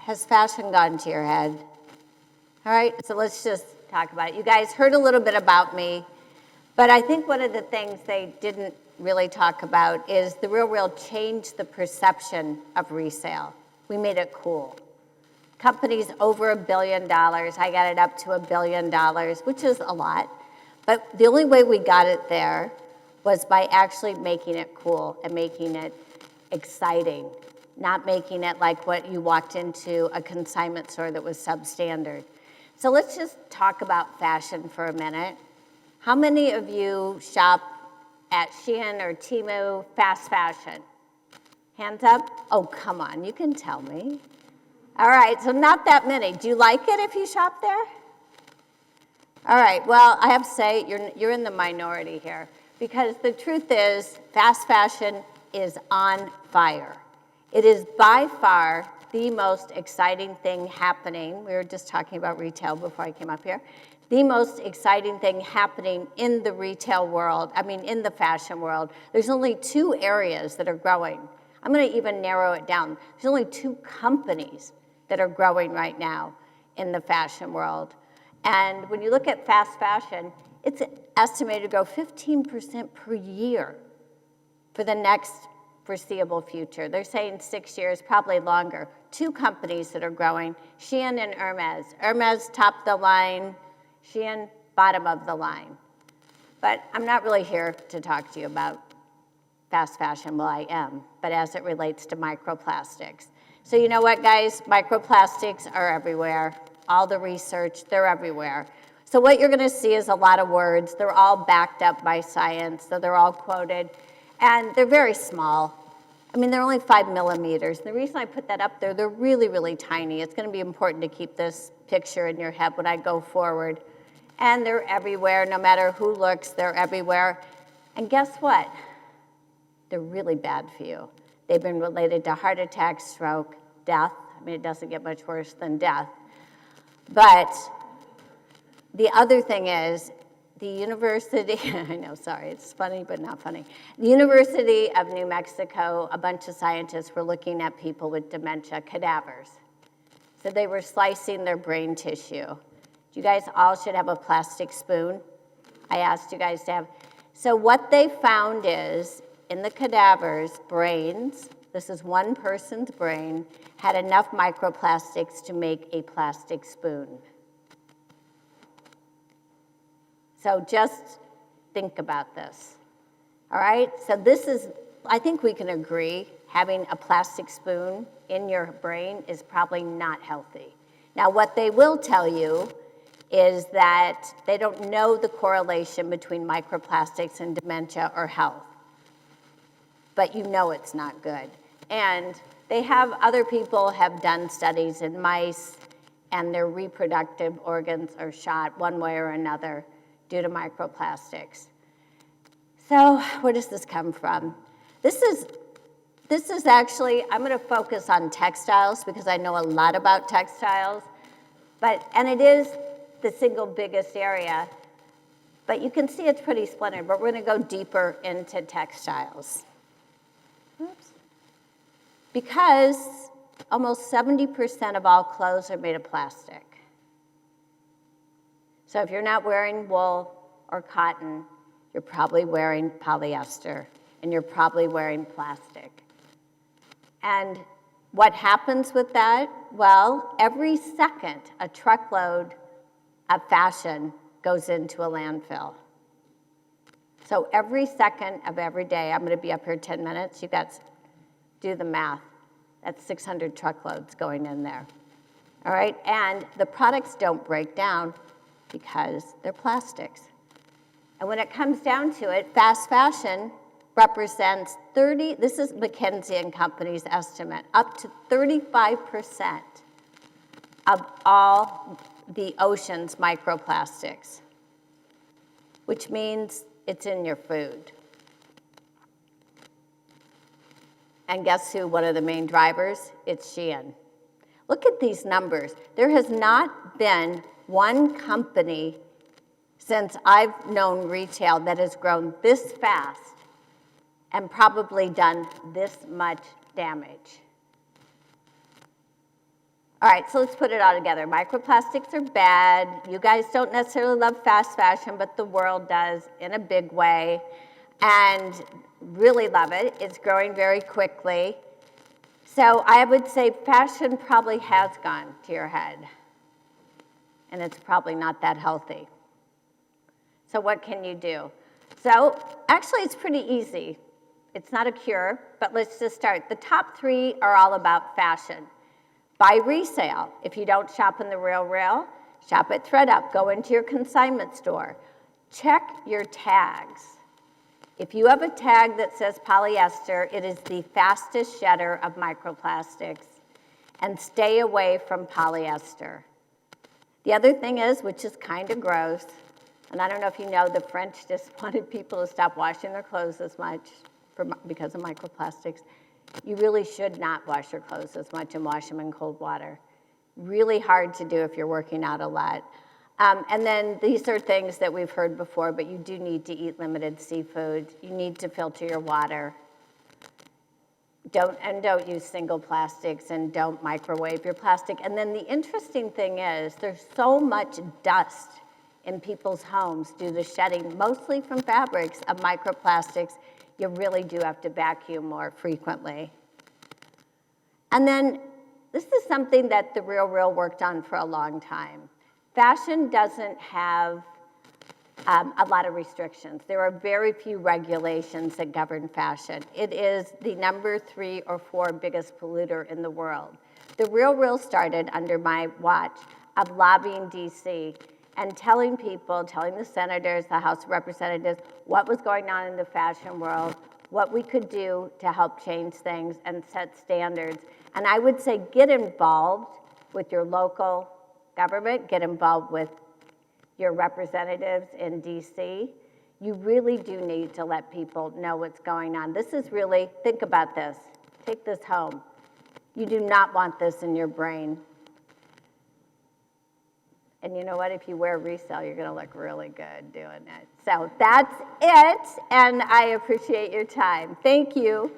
has fashion gone to your head? All right, so let's just talk about it. You guys heard a little bit about me, but I think one of the things they didn't really talk about is The Real changed the perception of resale. We made it cool. Companies over $1 billion, I got it up to $1 billion, which is a lot. But the only way we got it there was by actually making it cool and making it exciting, not making it like what you walked into a consignment store that was substandard. So let's just talk about fashion for a minute. How many of you shop at Shein or Temu fast fashion? Hands up? Oh, come on, you can tell me. All right, so not that many. Do you like it if you shop there? All right, well, I have to say, you're in the minority here, because the truth is, fast fashion is on fire. It is by far the most exciting thing happening. We were just talking about retail before I came up here. The most exciting thing happening in the retail world, in the fashion world. There's only 2 areas that are growing. I'm going to even narrow it down. There's only 2 companies that are growing right now in the fashion world. And when you look at fast fashion, it's estimated to grow 15% per year for the next foreseeable future. They're saying 6 years, probably longer. 2 companies that are growing, Shein and Hermes. Hermes top of the line, Shein bottom of the line. But I'm not really here to talk to you about fast fashion. Well, I am, but as it relates to microplastics. So you know what, guys? Microplastics are everywhere. All the research, they're everywhere. So what you're going to see is a lot of words. They're all backed up by science, so they're all quoted. And they're very small. They're only 5 millimeters. The reason I put that up there, they're really, really tiny. It's going to be important to keep this picture in your head when I go forward. And they're everywhere. No matter who looks, they're everywhere. And guess what? They're really bad for you. They've been related to heart attack, stroke, death. It doesn't get much worse than death. But the other thing is, the university, I know, sorry, it's funny but not funny. The University of New Mexico, a bunch of scientists were looking at people with dementia, cadavers. So they were slicing their brain tissue. You guys all should have a plastic spoon. I asked you guys to have. So what they found is, in the cadavers, brains, this is one person's brain, had enough microplastics to make a plastic spoon. So just think about this, all right? So this is, I think we can agree, having a plastic spoon in your brain is probably not healthy. Now, what they will tell you is that they don't know the correlation between microplastics and dementia or health. But you know it's not good. And other people have done studies in mice, and their reproductive organs are shot one way or another due to microplastics. So where does this come from? This is actually, I'm going to focus on textiles because I know a lot about textiles, and it is the single biggest area, but you can see it's pretty splintered, but we're going to go deeper into textiles. Oops. Because almost 70% of all clothes are made of plastic. So if you're not wearing wool or cotton, you're probably wearing polyester, and you're probably wearing plastic. And what happens with that? Well, every second, a truckload of fashion goes into a landfill. So every second of every day, I'm going to be up here 10 minutes. You guys do the math. That's 600 truckloads going in there. All right? And the products don't break down because they're plastics. And when it comes down to it, fast fashion represents this is McKinsey and Company's estimate, up to 35% of all the ocean's microplastics, which means it's in your food. And guess who, one of the main drivers? It's Shein. Look at these numbers. There has not been one company since I've known retail that has grown this fast and probably done this much damage. All right, so let's put it all together. Microplastics are bad. You guys don't necessarily love fast fashion, but the world does in a big way, and really love it. It's growing very quickly. So I would say fashion probably has gone to your head, and it's probably not that healthy. So what can you do? So actually, it's pretty easy. It's not a cure, but let's just start. The top 3 are all about fashion. Buy resale. If you don't shop in the Real, shop at ThredUp. Go into your consignment store. Check your tags. If you have a tag that says polyester, it is the fastest shedder of microplastics. And stay away from polyester. The other thing is, which is kind of gross, and I don't know if you know, the French just wanted people to stop washing their clothes as much because of microplastics. You really should not wash your clothes as much and wash them in cold water. Really hard to do if you're working out a lot. And then these are things that we've heard before, but you do need to eat limited seafood. You need to filter your water. Don't use single plastics, and don't microwave your plastic. And then the interesting thing is there's so much dust in people's homes due to shedding, mostly from fabrics, of microplastics. You really do have to vacuum more frequently. And then this is something that the Real worked on for a long time. Fashion doesn't have a lot of restrictions. There are very few regulations that govern fashion. It is the number 3 or 4 biggest polluter in the world. The Real started under my watch of lobbying DC and telling people, telling the senators, the House of Representatives, what was going on in the fashion world, what we could do to help change things and set standards. And I would say get involved with your local government, get involved with your representatives in DC. You really do need to let people know what's going on. This is really, think about this. Take this home. You do not want this in your brain. And you know what? If you wear resale, you're going to look really good doing it. So that's it, and I appreciate your time. Thank you.